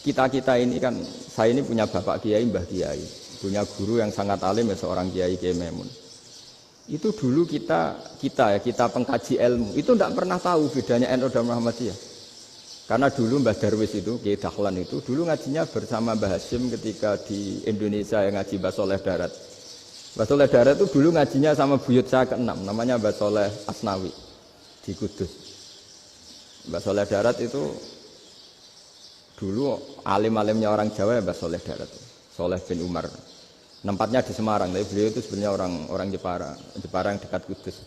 kita ini kan, saya ini punya bapak kiai, mbah kiai, punya guru yang sangat alim ya, seorang kiai Maimun. Itu dulu kita pengkaji ilmu itu tidak pernah tahu bedanya NU dan Muhammadiyah. Karena dulu Mbah Darwis itu, Kiai Dahlan itu dulu ngajinya bersama Mbah Hasyim ketika di Indonesia yang ngaji Mbah Soleh Darat. Mbah Soleh Darat itu dulu ngajinya sama buyut saya ke-6, namanya Mbah Soleh Asnawi di Kudus. Mbah Soleh Darat itu dulu alim-alimnya orang Jawa ya Mbah Soleh Darat, Soleh bin Umar. Tempatnya di Semarang, tapi beliau itu sebenarnya orang Jepara yang dekat Kudus.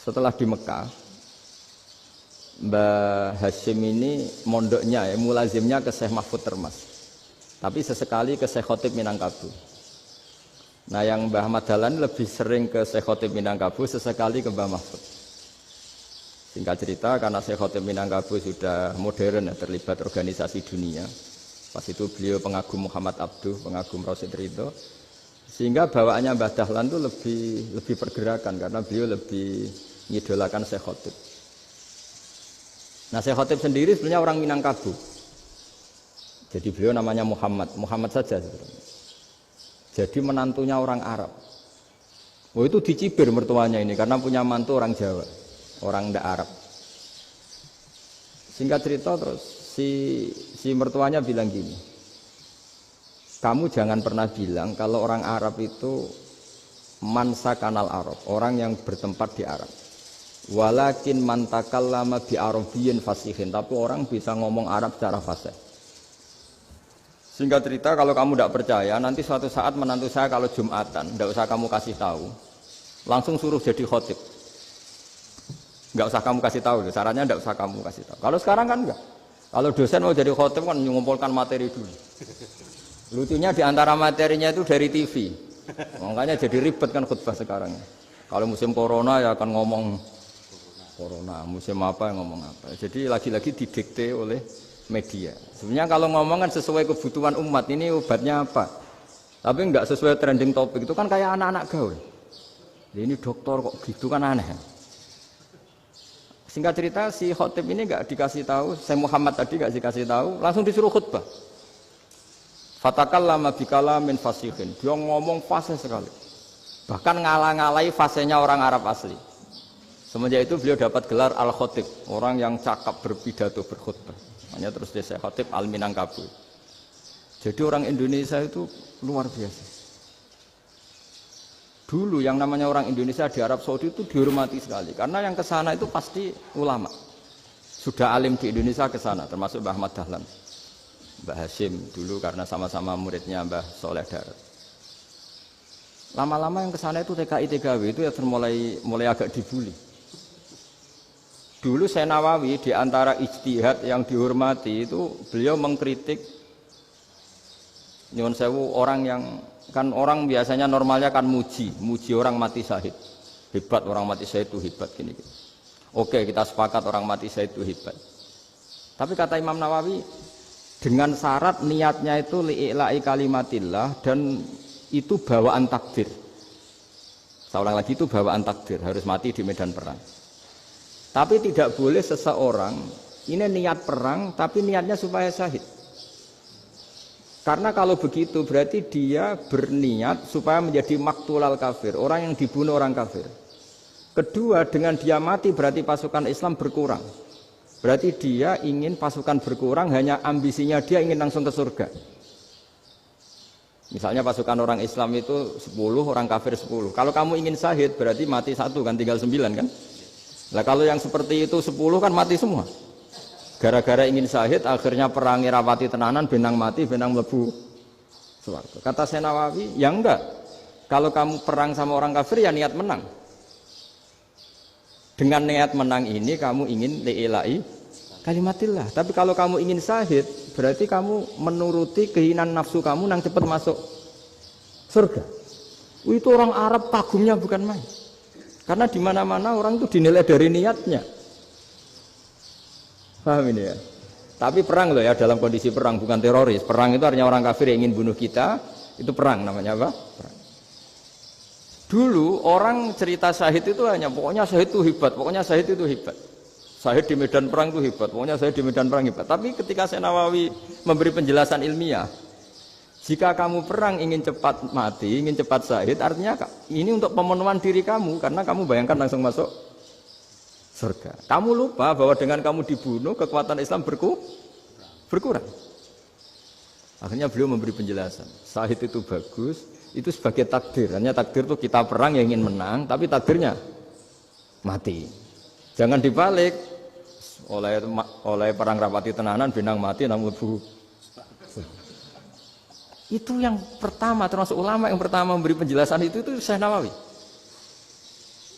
Setelah di Mekah, Mbah Hasyim ini mondoknya ya, mulazimnya ke Syekh Mahfud Termas. Tapi sesekali ke Syekh Khotib Minangkabau. Nah yang Mbah Ahmad Dahlan lebih sering ke Syekh Khotib Minangkabau, sesekali ke Mbah Mahfud. Singkat cerita, karena Syekh Khotib Minangkabau sudah modern ya, terlibat organisasi dunia. Pas itu beliau pengagum Muhammad Abduh, pengagum Rasid Ridho. Sehingga bawaannya Mbah Dahlan itu lebih pergerakan karena beliau lebih mengidolakan Syekh Khotib. Nah Syekh Khotib sendiri sebenarnya orang Minangkabau. Jadi beliau namanya Muhammad saja sebenarnya. Jadi menantunya orang Arab. Oh itu dicibir mertuanya ini karena punya mantu orang Jawa, orang ndak Arab. Singkat cerita terus si mertuanya bilang gini, kamu jangan pernah bilang kalau orang Arab itu mansa kanal Arab, orang yang bertempat di Arab. Walakin man takallama bi arabiyyin fasihin, tapi orang bisa ngomong Arab secara fasih. Singkat cerita, kalau kamu tidak percaya, nanti suatu saat menantu saya kalau Jumatan, tidak usah kamu kasih tahu, langsung suruh jadi khotib. Nggak usah kamu kasih tahu, sarannya tidak usah kamu kasih tahu. Kalau sekarang kan enggak. Kalau dosen mau jadi khotib kan mengumpulkan materi dulu. Lucunya di antara materinya itu dari TV, makanya jadi ribet kan khutbah sekarang. Kalau musim corona ya akan ngomong corona, musim apa yang ngomong apa. Jadi lagi-lagi didikte oleh media. Sebenarnya kalau ngomong kan sesuai kebutuhan umat, ini obatnya apa. Tapi enggak sesuai trending topik, itu kan kayak anak-anak gaul. Ini dokter kok gitu kan aneh. Singkat cerita si khotib ini enggak dikasih tahu, saya Muhammad tadi enggak dikasih tahu, langsung disuruh khutbah. Fatakallama bikalamin fasihin. Dia ngomong fasih sekali. Bahkan ngalah-ngalahi fasihnya orang Arab asli. Semenjak itu beliau dapat gelar Al-Khotib, orang yang cakap berpidato berkhutbah. Hanya terus dia Khotib Al-Minangkabau. Jadi orang Indonesia itu luar biasa. Dulu yang namanya orang Indonesia di Arab Saudi itu dihormati sekali, karena yang ke sana itu pasti ulama. Sudah alim di Indonesia ke sana, termasuk Mbah Ahmad Dahlan, Mbah Hasyim dulu karena sama-sama muridnya Mbah Soleh Darat. Lama-lama yang ke sana itu TKI-TKW itu ya mulai agak dibully. Dulu Syekh Nawawi di antara ijtihad yang dihormati itu beliau mengkritik nyuwun sewu orang yang kan orang biasanya normalnya kan muji orang mati syahid. Hebat orang mati syahid itu hebat gini. Oke, kita sepakat orang mati syahid itu hebat. Tapi kata Imam Nawawi dengan syarat niatnya itu li'ila'i kalimatillah dan itu bawaan takdir. Saya ulang lagi, itu bawaan takdir, harus mati di medan perang. Tapi tidak boleh seseorang ini niat perang tapi niatnya supaya syahid. Karena kalau begitu berarti dia berniat supaya menjadi maktulal kafir, orang yang dibunuh orang kafir. Kedua, dengan dia mati berarti pasukan Islam berkurang. Berarti dia ingin pasukan berkurang, hanya ambisinya dia ingin langsung ke surga. Misalnya pasukan orang Islam itu 10, orang kafir 10. Kalau kamu ingin syahid berarti mati 1 kan, tinggal 9 kan. Nah kalau yang seperti itu 10 kan mati semua. Gara-gara ingin syahid akhirnya perangi rapati tenanan, benang mati, benang mlebu swarga. Kata Syekh Nawawi, ya enggak. Kalau kamu perang sama orang kafir ya niat menang. Dengan niat menang ini kamu ingin li'ila'i kalimatillah. Tapi kalau kamu ingin syahid berarti kamu menuruti keinginan nafsu kamu yang cepat masuk surga. Itu orang Arab kagumnya bukan main. Karena di mana-mana orang itu dinilai dari niatnya. Paham ini ya? Tapi perang loh ya, dalam kondisi perang, bukan teroris. Perang itu artinya orang kafir yang ingin bunuh kita, itu perang namanya apa? Perang. Dulu orang cerita syahid itu hanya pokoknya syahid itu hebat, pokoknya syahid itu hebat. Saya di medan perang itu hebat, pokoknya saya di medan perang hebat. Tapi ketika Syekh Nawawi memberi penjelasan ilmiah, jika kamu perang ingin cepat mati, ingin cepat syahid, artinya ini untuk pemenuhan diri kamu, karena kamu bayangkan langsung masuk surga. Kamu lupa bahwa dengan kamu dibunuh, kekuatan Islam berkurang. Akhirnya beliau memberi penjelasan, syahid itu bagus, itu sebagai takdir. Hanya takdir itu kita perang yang ingin menang, tapi takdirnya mati. Jangan dibalik, oleh perang rapati tenanan, benang mati namun bu. Itu yang pertama, termasuk ulama yang pertama memberi penjelasan itu Syekh Nawawi.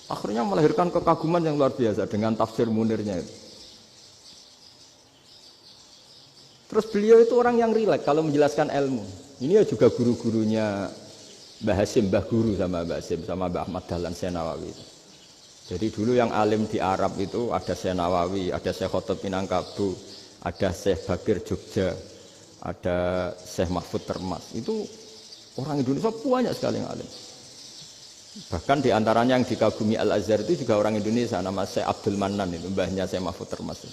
Akhirnya melahirkan kekaguman yang luar biasa dengan tafsir Munirnya itu. Terus beliau itu orang yang rileks kalau menjelaskan ilmu. Ini ya juga guru-gurunya Mbah Hasim, Mbah Guru sama Mbah Hasim, sama Mbah Ahmad Dahlan Syekh Nawawi itu. Jadi dulu yang alim di Arab itu ada Syekh Nawawi, ada Syekh Khotib Minangkabau, ada Syekh Bakir Jogja, ada Syekh Mahfud Termas. Itu orang Indonesia banyak sekali yang alim. Bahkan diantaranya yang dikagumi Al-Azhar itu juga orang Indonesia, nama Syekh Abdul Manan, itu mbahnya Syekh Mahfud Termas.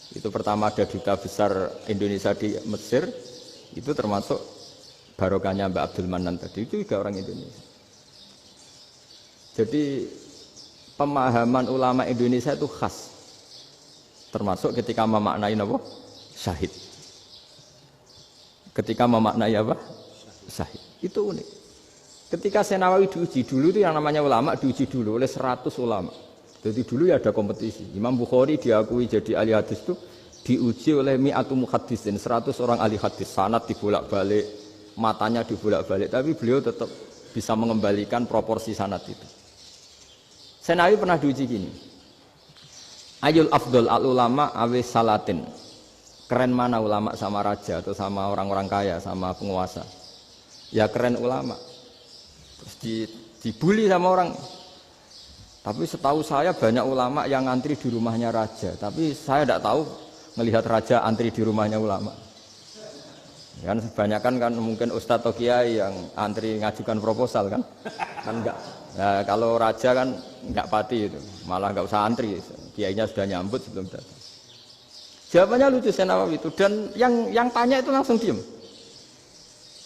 Itu pertama ada duta besar Indonesia di Mesir, itu termasuk barokahnya Mbak Abdul Manan tadi, itu juga orang Indonesia. Jadi pemahaman ulama Indonesia itu khas, termasuk ketika memaknai apa? Syahid. Ketika memaknai apa? Syahid. Itu unik. Ketika Syekh Nawawi diuji dulu itu yang namanya ulama diuji dulu oleh 100 ulama. Jadi dulu ya ada kompetisi. Imam Bukhari diakui jadi ahli hadis itu diuji oleh mi'atu muhaddisin, 100 orang ahli hadis, sanad dibolak-balik, matanya dibolak-balik, tapi beliau tetap bisa mengembalikan proporsi sanad itu. Syekh Nawawi pernah diuji gini, ayul afdol al ulama awe salatin, keren mana ulama sama raja atau sama orang-orang kaya sama penguasa? Ya keren ulama. Terus dibully sama orang. Tapi setahu saya banyak ulama yang antri di rumahnya raja, tapi saya tidak tahu melihat raja antri di rumahnya ulama. Kan kebanyakan kan mungkin ustadz atau kiai yang antri ngajukan proposal kan enggak. Nah, kalau raja kan enggak pati itu, malah enggak usah antri, kiainya sudah nyambut sebelum datang. Jawabannya lucu Syekh Nawawi itu, dan yang tanya itu langsung diem.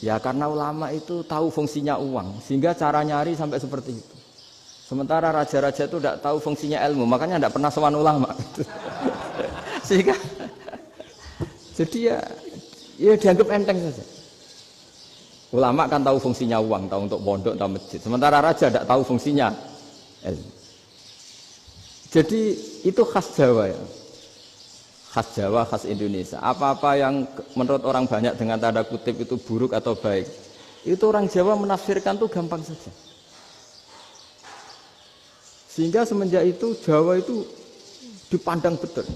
Ya karena ulama itu tahu fungsinya uang, sehingga cara nyari sampai seperti itu. Sementara raja-raja itu tidak tahu fungsinya ilmu, makanya tidak pernah sowan ulama. Sehingga jadi ya dianggap enteng saja. Ulama kan tahu fungsinya uang, tahu untuk pondok, tahu masjid. Sementara raja tidak tahu fungsinya ilmu. Jadi itu khas Jawa ya. Khas Jawa, khas Indonesia. Apa-apa yang menurut orang banyak dengan tanda kutip itu buruk atau baik, itu orang Jawa menafsirkan tuh gampang saja. Sehingga semenjak itu Jawa itu dipandang betul.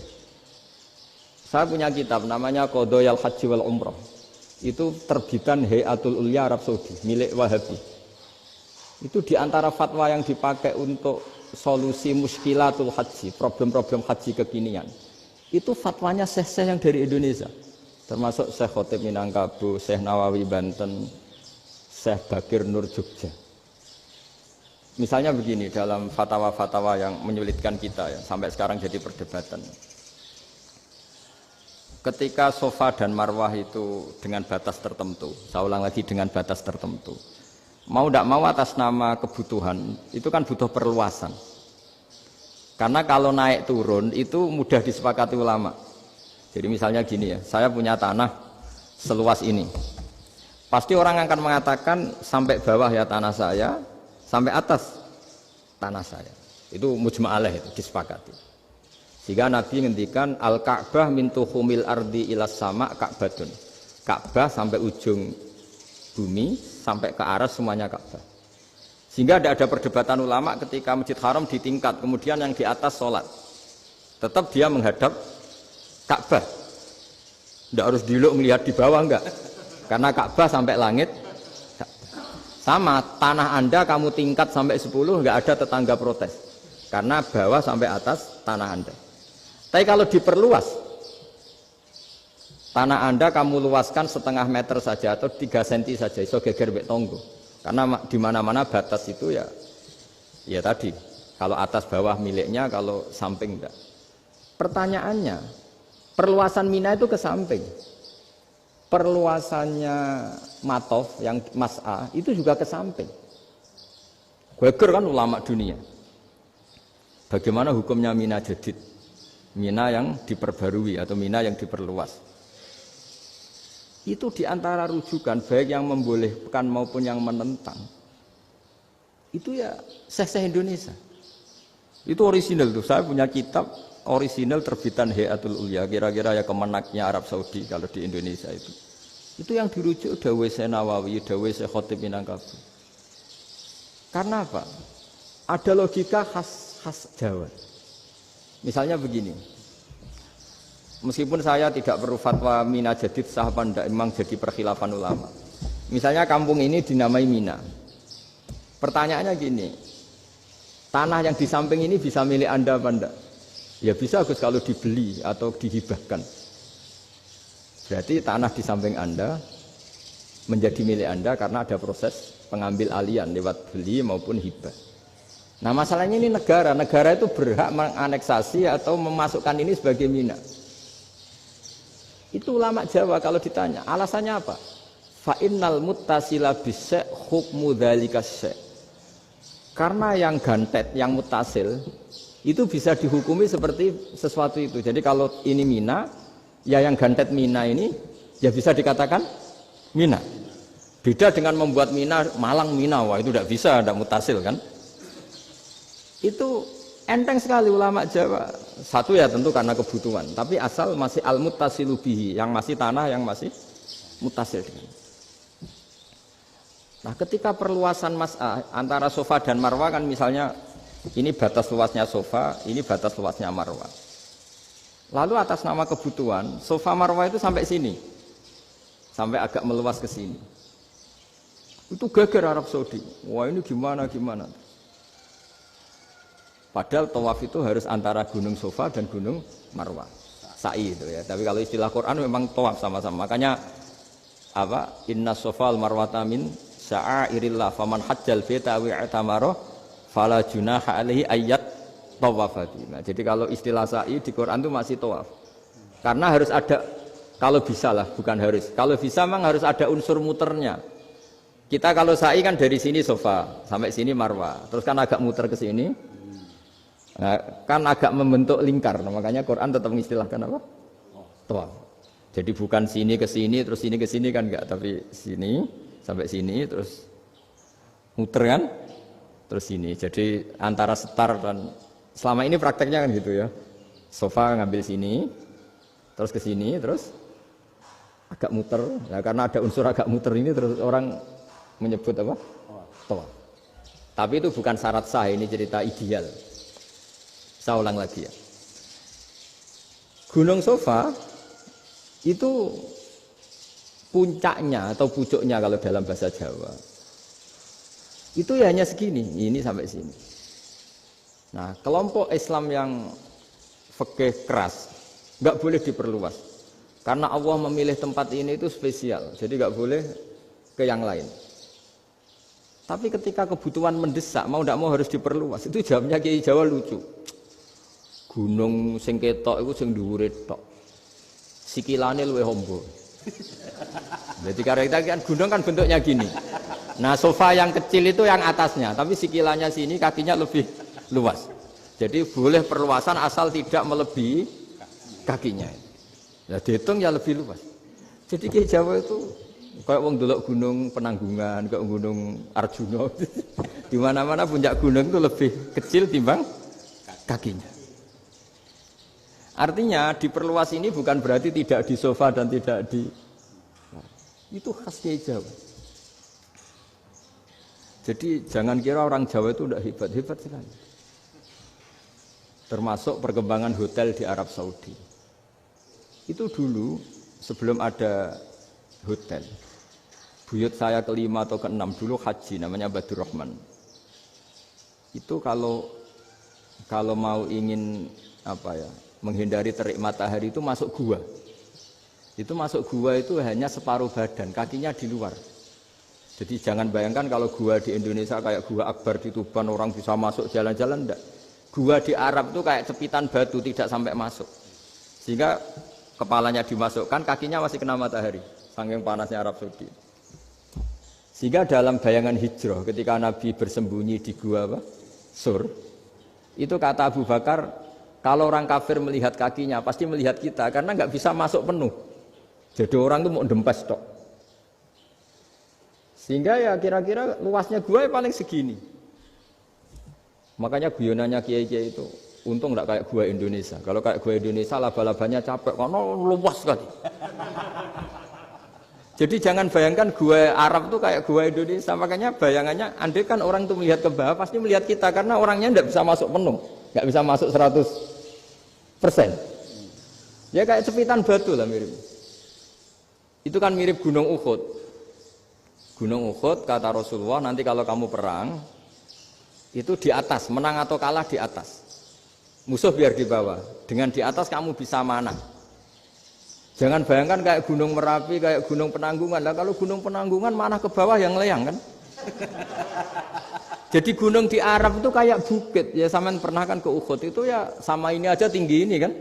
Saya punya kitab namanya Qadhayal Haji wal Umrah. Itu terbitan Hayatul Ulya Arab Saudi, milik Wahabi. Itu diantara fatwa yang dipakai untuk solusi muskilatul haji, problem-problem haji kekinian. Itu fatwanya syekh-syekh yang dari Indonesia. Termasuk Syekh Khotib Minangkabau, Syekh Nawawi Banten, Syekh Bakir Nur Jogja. Misalnya begini, dalam fatwa-fatwa yang menyulitkan kita ya, sampai sekarang jadi perdebatan. Ketika sofa dan marwah itu dengan batas tertentu, saya ulang lagi dengan batas tertentu. Mau tidak mau atas nama kebutuhan, itu kan butuh perluasan. Karena kalau naik turun itu mudah disepakati ulama. Jadi misalnya gini ya, saya punya tanah seluas ini. Pasti orang akan mengatakan sampai bawah ya tanah saya, sampai atas tanah saya. Itu mujma' alaih, itu disepakati. Sehingga Nabi ngendikan al-Ka'bah min tuhumil ardi ilas sama Ka'batun. Ka'bah sampai ujung bumi, sampai ke aras semuanya Ka'bah. Sehingga tidak ada perdebatan ulama ketika Masjid Haram ditingkat, kemudian yang di atas sholat. Tetap dia menghadap Ka'bah. Tidak harus diluk melihat di bawah, enggak. Karena Ka'bah sampai langit. Sama, tanah Anda kamu tingkat sampai 10, enggak ada tetangga protes. Karena bawah sampai atas tanah Anda. Tapi kalau diperluas, tanah Anda kamu luaskan setengah meter saja atau 3 cm saja, iso geger mbek tonggo. Karena di mana-mana batas itu ya tadi, kalau atas bawah miliknya, kalau samping enggak. pertanyaannya, perluasan Mina itu ke samping. Perluasannya Matof yang Mas'a itu juga ke samping. Geger kan ulama dunia. Bagaimana hukumnya Mina jadid? Mina yang diperbarui atau Mina yang diperluas. Itu diantara rujukan baik yang membolehkan maupun yang menentang. Itu ya Syekh Indonesia. Itu orisinal tuh. Saya punya kitab orisinal terbitan Hayatul Ulya, kira-kira ya kemenaknya Arab Saudi kalau di Indonesia itu. Itu yang dirujuk Dawai Syekh Nawawi, Dawai Syekh Khotib Minangkabau. Karena apa? Ada logika khas Jawa. Misalnya begini. Meskipun saya tidak perlu fatwa Mina jadid sah apa enggak, memang jadi perkhilafan ulama. Misalnya kampung ini dinamai Mina. Pertanyaannya gini, tanah yang di samping ini bisa milik Anda apa enggak? Ya bisa Gus kalau dibeli atau dihibahkan. Berarti tanah di samping Anda menjadi milik Anda karena ada proses pengambil alian lewat beli maupun hibah. Nah masalahnya ini negara itu berhak menganeksasi atau memasukkan ini sebagai Mina. Itu ulama Jawa kalau ditanya, alasannya apa? Fa innal muttasila bis-syai' hukmu dzalika syai'. Karena yang gantet, yang mutasil itu bisa dihukumi seperti sesuatu itu. Jadi kalau ini Mina, ya yang gantet Mina ini ya bisa dikatakan Mina. Beda dengan membuat Mina Malang Mina, wah itu tidak bisa, tidak mutasil kan? Itu enteng sekali ulama Jawa. Satu ya tentu karena kebutuhan, tapi asal masih al-muttasilu bihi, yang masih tanah yang masih mutasil. Nah, ketika perluasan mas'ah antara sofa dan marwah kan misalnya ini batas luasnya sofa, ini batas luasnya marwah. Lalu atas nama kebutuhan, sofa marwah itu sampai sini. Sampai agak meluas ke sini. Itu geger Arab Saudi. Wah, ini gimana? Padahal tawaf itu harus antara gunung Sofa dan gunung Marwah. Sa'i itu ya. Tapi kalau istilah Quran memang tawaf sama-sama. Makanya apa? Inna Sofa al-Marwata min sya'airillah faman hajjal baita wa i'tamara fala junaha alaihi ayyat tawafati. Nah, jadi kalau istilah sa'i di Quran itu masih tawaf. Karena harus ada, kalau bisa lah, bukan harus. Kalau bisa memang harus ada unsur muternya. Kita kalau sa'i kan dari sini Sofa sampai sini Marwah. Terus kan agak muter ke sini. Nah, kan agak membentuk lingkar, nah, makanya Quran tetap mengistilahkan apa? Tawaf. Jadi bukan sini ke sini terus sini ke sini kan enggak, tapi sini sampai sini terus muter kan, terus sini. Jadi antara setar dan selama ini prakteknya kan gitu ya. Sofa ngambil sini, terus ke sini, terus agak muter. Nah, karena ada unsur agak muter ini terus orang menyebut apa? Tawaf. Tapi itu bukan syarat sah, ini cerita ideal. Saya ulang lagi ya. Gunung Sofa itu puncaknya atau pucuknya kalau dalam bahasa Jawa. Itu ya hanya segini, ini sampai sini. Nah, kelompok Islam yang fikih keras nggak boleh diperluas. Karena Allah memilih tempat ini itu spesial, jadi nggak boleh ke yang lain. Tapi ketika kebutuhan mendesak, mau tidak mau harus diperluas. Itu jawabnya Kiai Jawa lucu. Gunung sing ketok iku sing dhuwure tok. Sikilane luwih ombo. Jadi karena kita kan gunung kan bentuknya gini. Nah, sofa yang kecil itu yang atasnya, tapi sikilannya sini kakinya lebih luas. Jadi boleh perluasan asal tidak melebihi kakinya. Ya dihitung ya lebih luas. Jadi Kiai Jawa itu kayak wong delok gunung Penanggungan, kayak gunung Arjuna. Di mana-mana puncak gunung itu lebih kecil timbang kakinya. Artinya diperluas ini bukan berarti tidak di sofa dan tidak di... Itu khas Kiai Jawa. Jadi jangan kira orang Jawa itu tidak hebat-hebat sekali. Termasuk perkembangan hotel di Arab Saudi. Itu dulu sebelum ada hotel. Buyut saya kelima atau keenam dulu haji, namanya Badur Rahman. Itu kalau mau ingin apa ya, menghindari terik matahari itu masuk gua. Itu masuk gua itu hanya separuh badan, kakinya di luar. Jadi jangan bayangkan kalau gua di Indonesia kayak gua Akbar di Tuban orang bisa masuk jalan-jalan, enggak. Gua di Arab itu kayak cepitan batu, tidak sampai masuk. Sehingga kepalanya dimasukkan, kakinya masih kena matahari. Saking panasnya Arab Saudi. Sehingga dalam bayangan hijrah, ketika Nabi bersembunyi di gua Sur, itu kata Abu Bakar, kalau orang kafir melihat kakinya, pasti melihat kita, karena nggak bisa masuk penuh. Jadi orang itu mau dempes tok. Sehingga ya kira-kira luasnya gua paling segini. Makanya guyonannya kiai-kiai itu untung enggak kayak gua Indonesia. Kalau kayak gua Indonesia laba-labanya capek karena luas sekali. Jadi jangan bayangkan gua Arab tuh kayak gua Indonesia. Makanya bayangannya andai kan orang itu melihat ke bawah pasti melihat kita karena orangnya enggak bisa masuk penuh, enggak bisa masuk 100%. Ya kayak cepitan batu lah mirip. Itu kan mirip Gunung Uhud. Gunung Uhud kata Rasulullah nanti kalau kamu perang itu di atas, menang atau kalah di atas. Musuh biar di bawah. Dengan di atas kamu bisa manah. Jangan bayangkan kayak Gunung Merapi, kayak Gunung Penanggungan. Lah kalau Gunung Penanggungan manah ke bawah yang layang kan? Jadi gunung di Arab itu kayak bukit. Ya sampean pernah kan ke Uhud itu ya sama ini aja tinggi ini kan?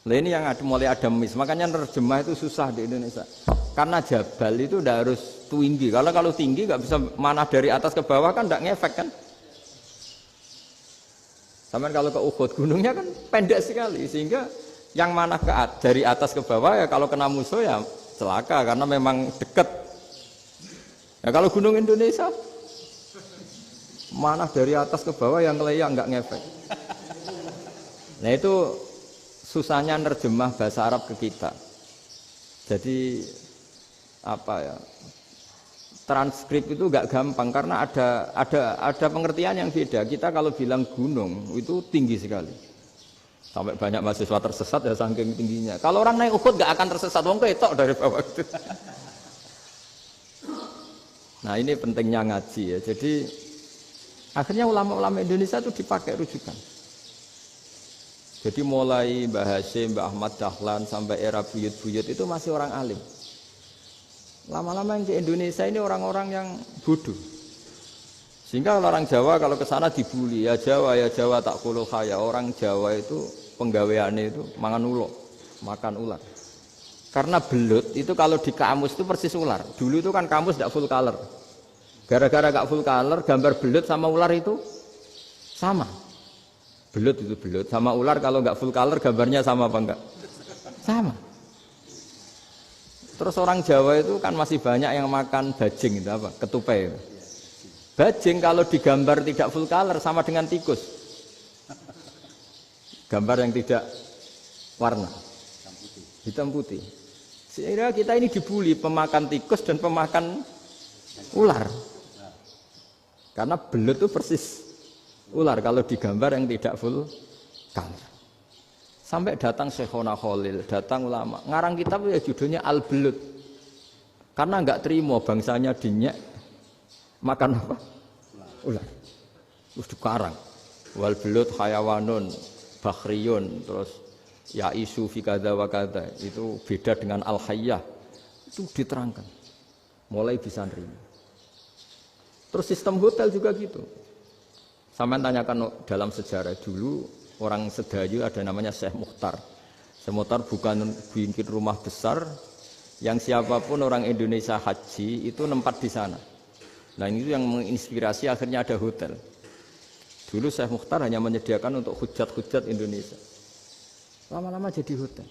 Lah ini yang mulai ada mis. Makanya nerjemah itu susah di Indonesia. Karena jabal itu udah harus tinggi. Kalau tinggi nggak bisa manah dari atas ke bawah kan nggak ngefek kan? Sampai kalau ke Uhud gunungnya kan pendek sekali sehingga yang manah dari atas ke bawah ya kalau kena musuh ya celaka karena memang dekat. Ya kalau gunung Indonesia manah dari atas ke bawah yang kelayang nggak ngefek. Nah itu susahnya nerjemah bahasa Arab ke kita. Jadi apa ya? Transkrip itu nggak gampang karena ada pengertian yang beda. Kita kalau bilang gunung itu tinggi sekali. Sampai banyak mahasiswa tersesat ya saking tingginya. Kalau orang naik Uhud nggak akan tersesat, wong ketok dari bawah itu. Nah ini pentingnya ngaji ya. Jadi akhirnya ulama-ulama Indonesia itu dipakai rujukan. Jadi mulai Mbah Hasyim, Mbah Ahmad Dahlan sampai era buyut-buyut itu masih orang alim. Lama-lama yang di Indonesia ini orang-orang yang bodoh. Sehingga orang Jawa kalau ke sana dibully, ya Jawa tak kuluh kaya. Orang Jawa itu penggaweannya itu makan ular. Karena belut itu kalau di kamus itu persis ular. Dulu itu kan kamus tidak full color. Gara-gara gak full color, gambar belut sama ular itu sama. Belut itu belut sama ular kalau nggak full color gambarnya sama apa enggak? Sama. Terus orang Jawa itu kan masih banyak yang makan bajing itu apa? Ketupai. Bajing kalau digambar tidak full color sama dengan tikus. Gambar yang tidak warna. Hitam putih. Sehingga kita ini dibully pemakan tikus dan pemakan ular. Karena belut itu persis ular kalau digambar yang tidak full color. Sampai datang Syekhona Khalil, datang ulama. Ngarang kitab ya judulnya Al-Belut. Karena enggak terima bangsanya dinyek makan apa? Ular. Terus dikarang. Wal belut hayawanun bakhriyun terus ya isu fi kadza wa kadza. Itu beda dengan al-hayyah. Itu diterangkan. Mulai bisa nerima. Terus sistem hotel juga gitu. Sampai tanyakan dalam sejarah dulu orang Sedayu ada namanya Syekh Mukhtar. Syekh Mukhtar bukan bikin rumah besar yang siapapun orang Indonesia haji itu nempat di sana. Nah ini yang menginspirasi akhirnya ada hotel. Dulu Syekh Mukhtar hanya menyediakan untuk hujat-hujat Indonesia. Lama-lama jadi hotel.